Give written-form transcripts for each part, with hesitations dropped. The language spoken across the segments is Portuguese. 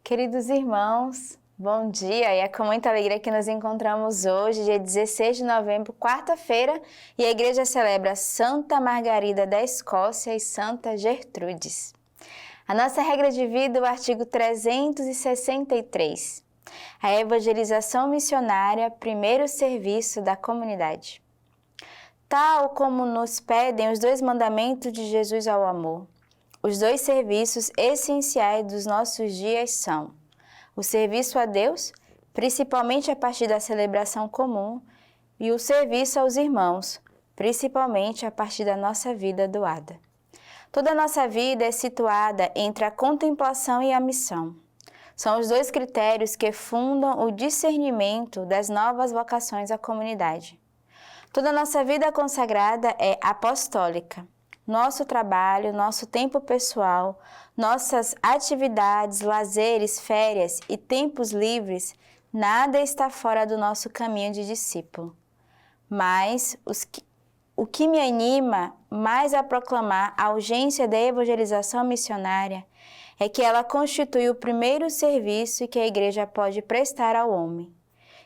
Queridos irmãos, bom dia! E é com muita alegria que nos encontramos hoje, dia 16 de novembro, quarta-feira, e a igreja celebra Santa Margarida da Escócia e Santa Gertrudes. A nossa regra de vida, o artigo 363. A evangelização missionária, primeiro serviço da comunidade. Tal como nos pedem os dois mandamentos de Jesus ao amor, os dois serviços essenciais dos nossos dias são o serviço a Deus, principalmente a partir da celebração comum, e o serviço aos irmãos, principalmente a partir da nossa vida doada. Toda a nossa vida é situada entre a contemplação e a missão. São os dois critérios que fundam o discernimento das novas vocações à comunidade. Toda a nossa vida consagrada é apostólica. Nosso trabalho, nosso tempo pessoal, nossas atividades, lazeres, férias e tempos livres, nada está fora do nosso caminho de discípulo. Mas o que me anima mais a proclamar a urgência da evangelização missionária é que ela constitui o primeiro serviço que a Igreja pode prestar ao homem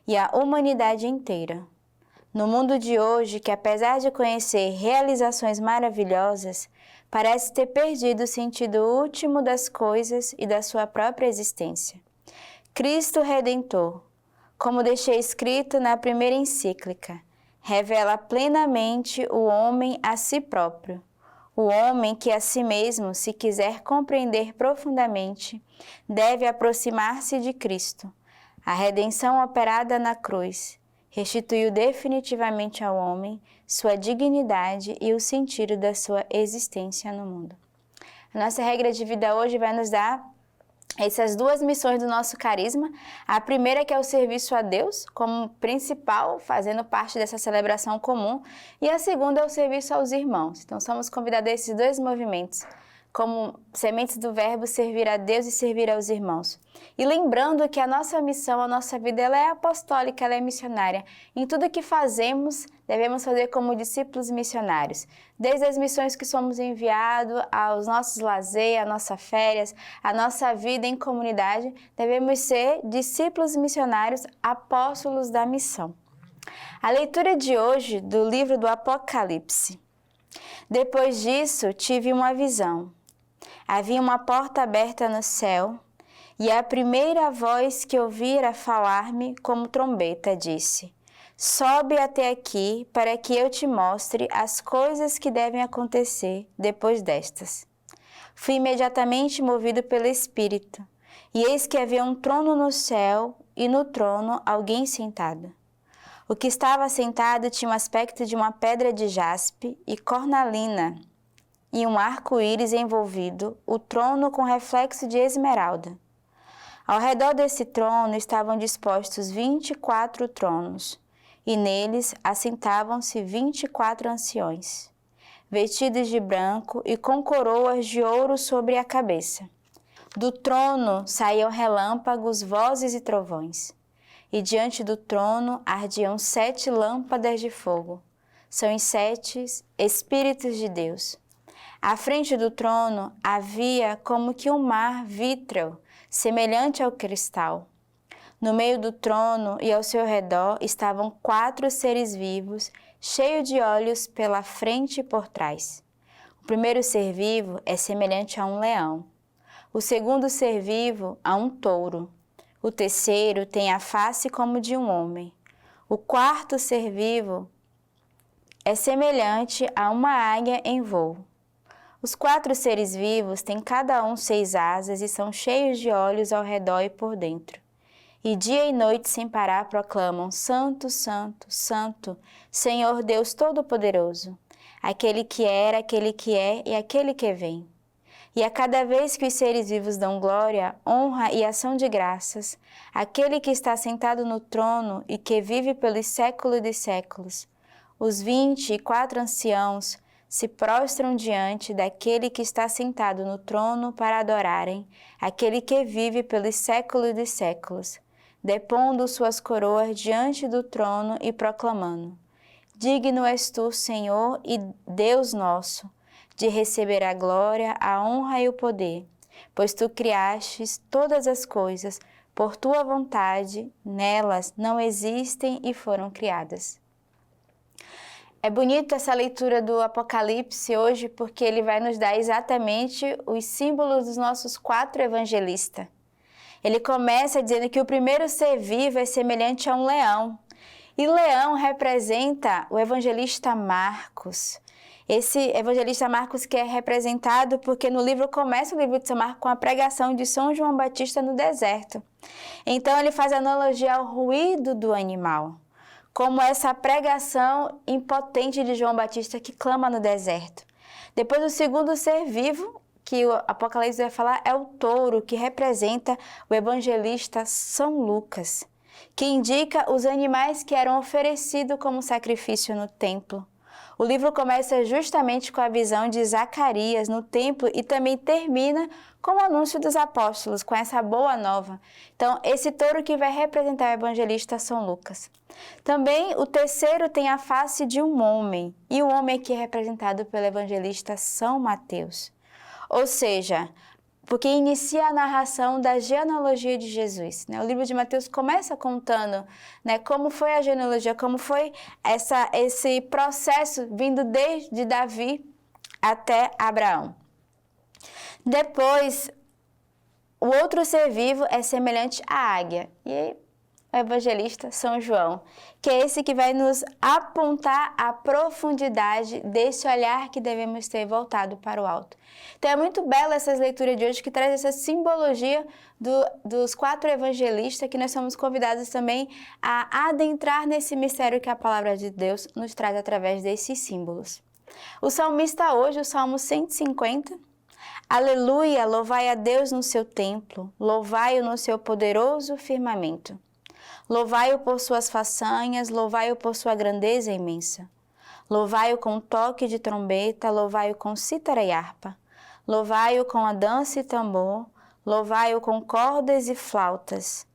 e à humanidade inteira. No mundo de hoje, que apesar de conhecer realizações maravilhosas, parece ter perdido o sentido último das coisas e da sua própria existência. Cristo Redentor, como deixei escrito na primeira encíclica, revela plenamente o homem a si próprio. O homem que a si mesmo, se quiser compreender profundamente, deve aproximar-se de Cristo. A redenção operada na cruz restituiu definitivamente ao homem sua dignidade e o sentido da sua existência no mundo. A nossa regra de vida hoje vai nos dar essas duas missões do nosso carisma. A primeira que é o serviço a Deus, como principal, fazendo parte dessa celebração comum, e a segunda é o serviço aos irmãos. Então somos convidados a esses dois movimentos, como sementes do verbo servir a Deus e servir aos irmãos. E lembrando que a nossa missão, a nossa vida, ela é apostólica, ela é missionária. Em tudo que fazemos, devemos fazer como discípulos missionários. Desde as missões que somos enviados, aos nossos lazer, às nossas férias, a nossa vida em comunidade, devemos ser discípulos missionários, apóstolos da missão. A leitura de hoje do livro do Apocalipse. Depois disso, tive uma visão. Havia uma porta aberta no céu, e a primeira voz que ouvira falar-me como trombeta disse: sobe até aqui para que eu te mostre as coisas que devem acontecer depois destas. Fui imediatamente movido pelo Espírito, e eis que havia um trono no céu, e no trono alguém sentado. O que estava sentado tinha o aspecto de uma pedra de jaspe e cornalina, e um arco-íris envolvido, o trono com reflexo de esmeralda. Ao redor desse trono estavam dispostos 24 tronos, e neles assentavam-se 24 anciões, vestidos de branco e com coroas de ouro sobre a cabeça. Do trono saíam relâmpagos, vozes e trovões, e diante do trono ardiam 7 lâmpadas de fogo. São os 7 Espíritos de Deus. À frente do trono havia como que um mar vítreo, semelhante ao cristal. No meio do trono e ao seu redor estavam 4 seres vivos, cheios de olhos pela frente e por trás. O primeiro ser vivo é semelhante a um leão. O segundo ser vivo a um touro. O terceiro tem a face como de um homem. O quarto ser vivo é semelhante a uma águia em voo. Os 4 seres vivos têm cada um 6 asas e são cheios de olhos ao redor e por dentro. E dia e noite sem parar proclamam: Santo, Santo, Santo, Senhor Deus Todo-Poderoso, aquele que era, aquele que é e aquele que vem. E a cada vez que os seres vivos dão glória, honra e ação de graças, àquele que está sentado no trono e que vive pelos séculos dos séculos, os 24 anciãos se prostram diante daquele que está sentado no trono para adorarem aquele que vive pelos séculos dos séculos, depondo suas coroas diante do trono e proclamando: Digno és tu, Senhor e Deus nosso, de receber a glória, a honra e o poder, pois tu criastes todas as coisas, por tua vontade, nelas não existem e foram criadas. É bonito essa leitura do Apocalipse hoje, porque ele vai nos dar exatamente os símbolos dos nossos 4 evangelistas. Ele começa dizendo que o primeiro ser vivo é semelhante a um leão. E leão representa o evangelista Marcos. Esse evangelista Marcos que é representado porque no livro começa o livro de São Marcos com a pregação de São João Batista no deserto. Então ele faz analogia ao ruído do animal, como essa pregação impotente de João Batista que clama no deserto. Depois o segundo ser vivo, que o Apocalipse vai falar, é o touro, que representa o evangelista São Lucas, que indica os animais que eram oferecidos como sacrifício no templo. O livro começa justamente com a visão de Zacarias no templo e também termina com o anúncio dos apóstolos, com essa boa nova. Então, esse touro que vai representar o evangelista São Lucas. Também o terceiro tem a face de um homem, e o homem aqui é representado pelo evangelista São Mateus. Ou seja, porque inicia a narração da genealogia de Jesus. O livro de Mateus começa contando como foi a genealogia, como foi esse processo vindo desde Davi até Abraão. Depois, o outro ser vivo é semelhante à águia. E o evangelista São João, que é esse que vai nos apontar a profundidade desse olhar que devemos ter voltado para o alto. Então é muito bela essas leituras de hoje que traz essa simbologia dos 4 evangelistas, que nós somos convidados também a adentrar nesse mistério que a palavra de Deus nos traz através desses símbolos. O salmista hoje, o Salmo 150, Aleluia, louvai a Deus no seu templo, louvai-o no seu poderoso firmamento. Louvai-o por suas façanhas, louvai-o por sua grandeza imensa. Louvai-o com toque de trombeta, louvai-o com cítara e harpa. Louvai-o com a dança e tambor, louvai-o com cordas e flautas.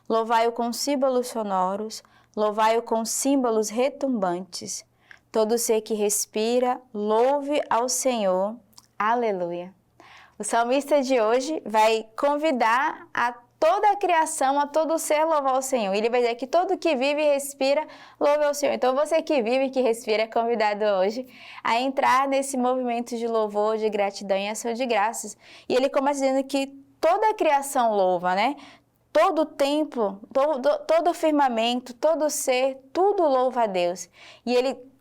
Louvai-o com símbolos sonoros, louvai-o com símbolos retumbantes. Todo ser que respira, louve ao Senhor. Aleluia. O salmista de hoje vai convidar a toda a criação, a todo ser louvar o Senhor. Ele vai dizer que todo que vive e respira, louve ao Senhor. Então você que vive e que respira é convidado hoje a entrar nesse movimento de louvor, de gratidão e ação de graças. E ele começa dizendo que toda a criação louva, Todo o templo, todo o firmamento, todo o ser, tudo louva a Deus. E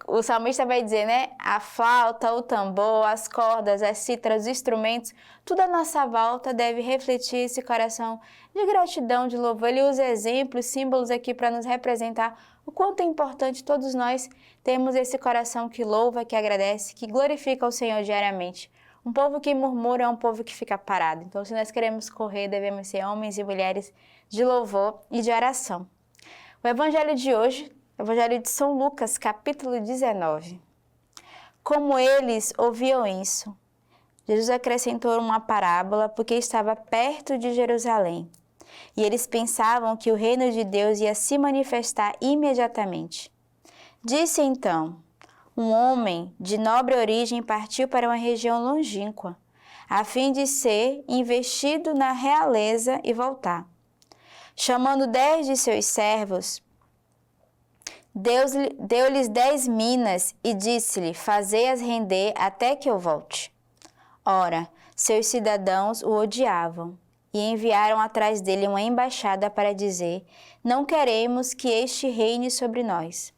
o salmista vai dizer, a flauta, o tambor, as cordas, as cítaras, os instrumentos, tudo à nossa volta deve refletir esse coração de gratidão, de louvor. Ele usa exemplos, símbolos aqui para nos representar o quanto é importante todos nós termos esse coração que louva, que agradece, que glorifica o Senhor diariamente. Um povo que murmura é um povo que fica parado. Então, se nós queremos correr, devemos ser homens e mulheres de louvor e de oração. O evangelho de hoje, o evangelho de São Lucas, capítulo 19. Como eles ouviam isso, Jesus acrescentou uma parábola porque estava perto de Jerusalém. E eles pensavam que o reino de Deus ia se manifestar imediatamente. Disse então: um homem de nobre origem partiu para uma região longínqua, a fim de ser investido na realeza e voltar. Chamando 10 de seus servos, deu-lhes 10 minas e disse-lhe: fazei-as render até que eu volte. Ora, seus cidadãos o odiavam e enviaram atrás dele uma embaixada para dizer: não queremos que este reine sobre nós.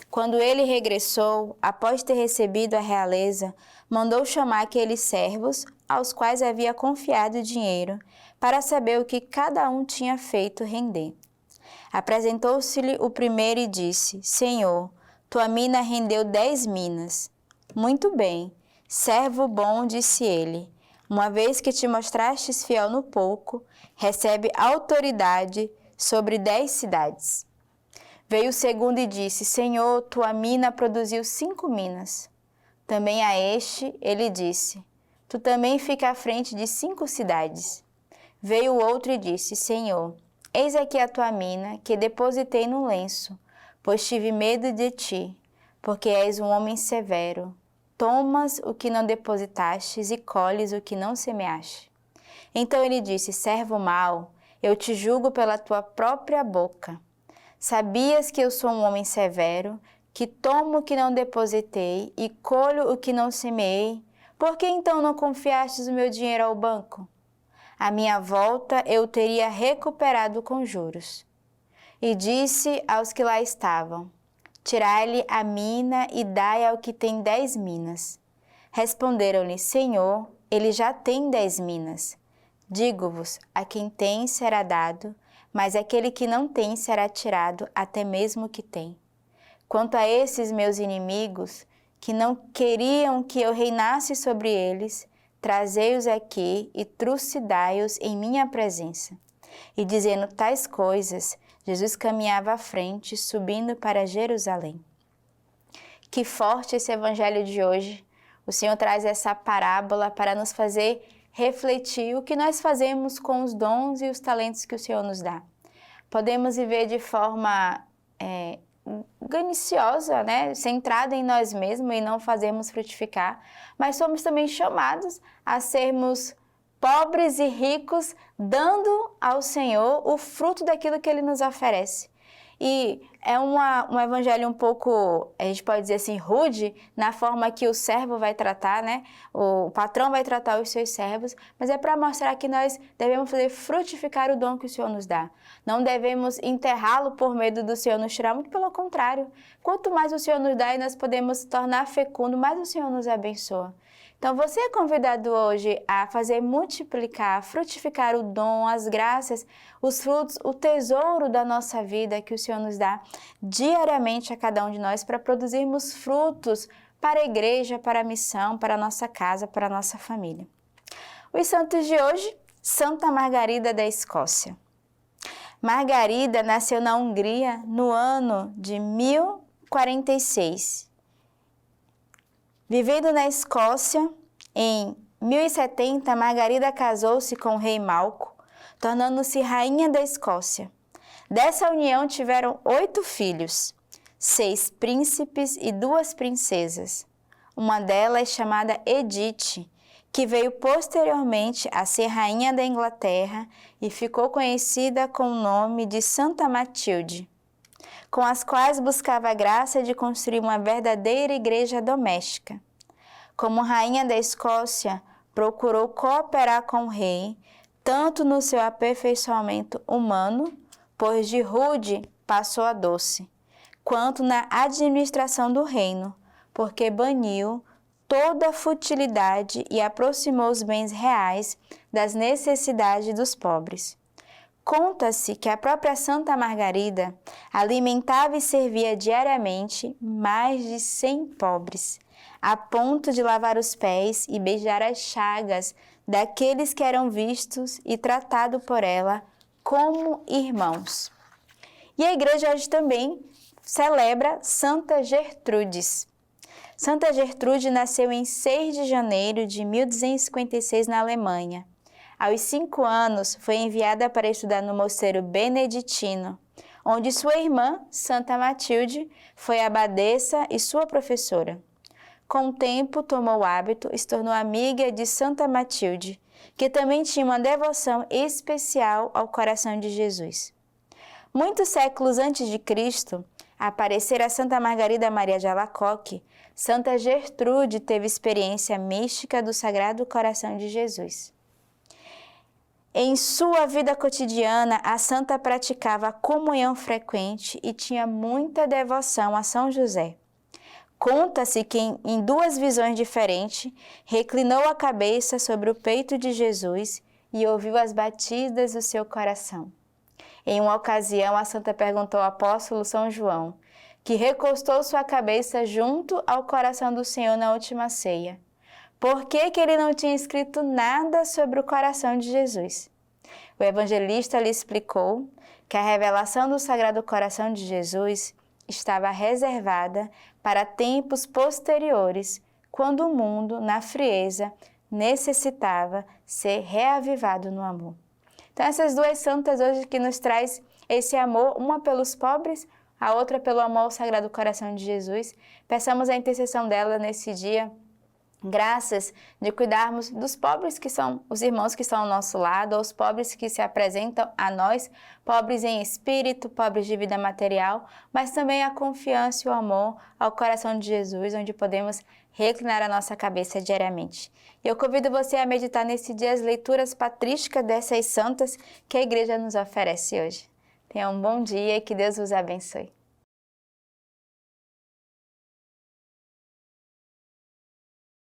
Quando ele regressou, após ter recebido a realeza, mandou chamar aqueles servos, aos quais havia confiado dinheiro, para saber o que cada um tinha feito render. Apresentou-se-lhe o primeiro e disse: Senhor, tua mina rendeu 10 minas. Muito bem, servo bom, disse ele. Uma vez que te mostrastes fiel no pouco, recebe autoridade sobre 10 cidades. Veio o segundo e disse: Senhor, tua mina produziu 5 minas. Também a este ele disse: Tu também fica à frente de 5 cidades. Veio o outro e disse: Senhor, eis aqui a tua mina, que depositei no lenço, pois tive medo de ti, porque és um homem severo. Tomas o que não depositastes e colhes o que não semeaste. Então ele disse: servo mau, eu te julgo pela tua própria boca. Sabias que eu sou um homem severo, que tomo o que não depositei e colho o que não semeei? Por que então não confiastes o meu dinheiro ao banco? À minha volta eu teria recuperado com juros. E disse aos que lá estavam: tirai-lhe a mina e dai ao que tem 10 minas. Responderam-lhe: Senhor, ele já tem 10 minas. Digo-vos, a quem tem será dado, mas aquele que não tem será tirado até mesmo o que tem. Quanto a esses meus inimigos, que não queriam que eu reinasse sobre eles, trazei-os aqui e trucidai-os em minha presença. E dizendo tais coisas, Jesus caminhava à frente, subindo para Jerusalém. Que forte esse evangelho de hoje! O Senhor traz essa parábola para nos fazer refletir o que nós fazemos com os dons e os talentos que o Senhor nos dá. Podemos viver de forma gananciosa, né? Centrada em nós mesmos e não fazermos frutificar, mas somos também chamados a sermos pobres e ricos, dando ao Senhor o fruto daquilo que Ele nos oferece. E é um evangelho um pouco, a gente pode dizer assim, rude, na forma que o servo vai tratar, né? O patrão vai tratar os seus servos, mas é para mostrar que nós devemos fazer frutificar o dom que o Senhor nos dá. Não devemos enterrá-lo por medo do Senhor nos tirar, muito pelo contrário. Quanto mais o Senhor nos dá e nós podemos tornar fecundo, mais o Senhor nos abençoa. Então, você é convidado hoje a fazer multiplicar, a frutificar o dom, as graças, os frutos, o tesouro da nossa vida que o Senhor nos dá diariamente a cada um de nós para produzirmos frutos para a igreja, para a missão, para a nossa casa, para a nossa família. Os santos de hoje, Santa Margarida da Escócia. Margarida nasceu na Hungria no ano de 1046. Vivendo na Escócia, em 1070, Margarida casou-se com o rei Malco, tornando-se rainha da Escócia. Dessa união tiveram 8 filhos, 6 príncipes e 2 princesas. Uma delas chamada Edith, que veio posteriormente a ser rainha da Inglaterra e ficou conhecida com o nome de Santa Matilde, com as quais buscava a graça de construir uma verdadeira igreja doméstica. Como rainha da Escócia, procurou cooperar com o rei, tanto no seu aperfeiçoamento humano, pois de rude passou a doce, quanto na administração do reino, porque baniu toda a futilidade e aproximou os bens reais das necessidades dos pobres. Conta-se que a própria Santa Margarida alimentava e servia diariamente mais de 100 pobres, a ponto de lavar os pés e beijar as chagas daqueles que eram vistos e tratados por ela como irmãos. E a igreja hoje também celebra Santa Gertrudes. Santa Gertrude nasceu em 6 de janeiro de 1256 na Alemanha. Aos 5 anos, foi enviada para estudar no mosteiro beneditino, onde sua irmã, Santa Matilde, foi abadesa e sua professora. Com o tempo, tomou o hábito e se tornou amiga de Santa Matilde, que também tinha uma devoção especial ao coração de Jesus. Muitos séculos antes de Cristo, aparecer a Santa Margarida Maria de Alacoque, Santa Gertrude teve experiência mística do Sagrado Coração de Jesus. Em sua vida cotidiana, a santa praticava a comunhão frequente e tinha muita devoção a São José. Conta-se que, em 2 visões diferentes, reclinou a cabeça sobre o peito de Jesus e ouviu as batidas do seu coração. Em uma ocasião, a santa perguntou ao apóstolo São João, que recostou sua cabeça junto ao coração do Senhor na última ceia. Por que ele não tinha escrito nada sobre o coração de Jesus? O evangelista lhe explicou que a revelação do Sagrado Coração de Jesus estava reservada para tempos posteriores, quando o mundo, na frieza, necessitava ser reavivado no amor. Então, essas 2 santas hoje que nos traz esse amor, uma pelos pobres, a outra pelo amor ao Sagrado Coração de Jesus. Peçamos a intercessão dela nesse dia Graças de cuidarmos dos pobres que são os irmãos que estão ao nosso lado, ou os pobres que se apresentam a nós, pobres em espírito, pobres de vida material, mas também a confiança e o amor ao coração de Jesus, onde podemos reclinar a nossa cabeça diariamente. E eu convido você a meditar nesse dia as leituras patrísticas dessas santas que a Igreja nos oferece hoje. Tenha um bom dia e que Deus vos abençoe.